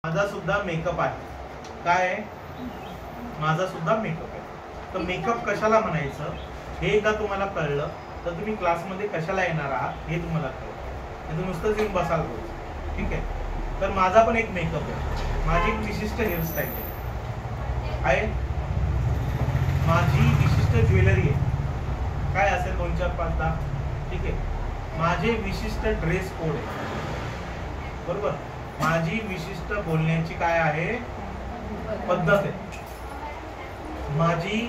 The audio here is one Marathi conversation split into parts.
माझा सुद्धा मेकअप आहे. काय आहे? माझा सुद्धा मेकअप आहे. तर मेकअप कशाला म्हणायचं हे एकदा तुम्हाला कळलं तर तुम्ही क्लासमध्ये कशाला येणार आहात हे तुम्हाला कळलं. तुम्ही नुसतंच येऊन बसाल रोज. ठीक आहे. तर माझा पण एक मेकअप आहे. माझी एक विशिष्ट हेअरस्टाईल आहे. माझी विशिष्ट ज्वेलरी आहे. काय असेल 2 4 5 10. ठीक आहे. माझे विशिष्ट ड्रेस कोड आहे. बरोबर. माझी विशिष्ट बोलण्याची काय आहे पद्धत आहे. माझी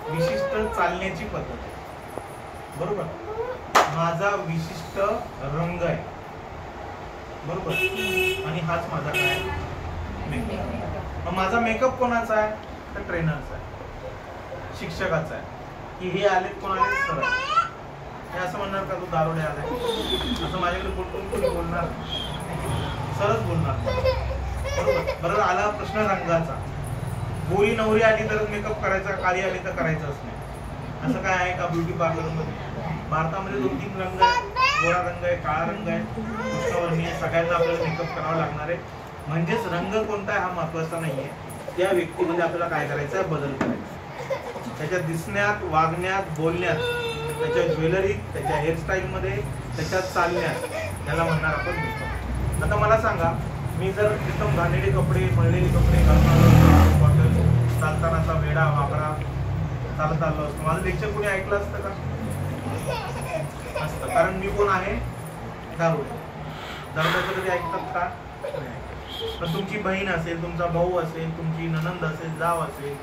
विशिष्ट चालण्याची पद्धत आहे. बरोबर. माझा विशिष्ट रंग आहे. बरोबर. आणि हाच माझा काय मेकअप. माझा मेकअप कोणाचा आहे तर ट्रेनरचा आहे, शिक्षकाचा आहे. की हे आले कोण आले सर हे असं म्हणणार का तू दारोडे आलाय असं माझ्याकडे कोणी बोलणार? सरच बोलणार. बरोबर. बरोबर. आला प्रश्न रंगाचा. गोरी नवरी आली तर मेकअप करायचा, काळी आली तर करायचंच नाही असं काय आहे का ब्युटी पार्लर मध्ये? भारतामध्ये 2 3 रंग आहेत. गोरा रंग आहे, काळा रंग आहे, कृष्णवर्णीय आहे. सगळ्यांना आपल्याला मेकअप करावा लागणार आहे. म्हणजेच रंग कोणता आहे हा महत्वाचा नाहीये. त्या व्यक्तीमध्ये आपल्याला काय करायचं आहे बदल करायचा. त्याच्या दिसण्यात, वागण्यात, बोलण्यात, त्याच्या ज्वेलरीत, त्याच्या हेअरस्टाईलमध्ये, त्याच्या चालण्यात त्याला म्हणणार आपण मेकअप. आता मला सांगा मी जर एकदम घाणेरडे कपडे, मळलेले कपडे घालून बॉटल चालतानाचा वेडा वापरा चालत आलो असतो माझं लेक्चर कोणी ऐकलं असतं का? असतं. कारण मी कोण आहे दारोडे. दारोड्याचं कधी ऐकतात का? पण तुमची बहीण असेल, तुमचा भाऊ असेल, तुमची ननंद असेल, जाव असेल,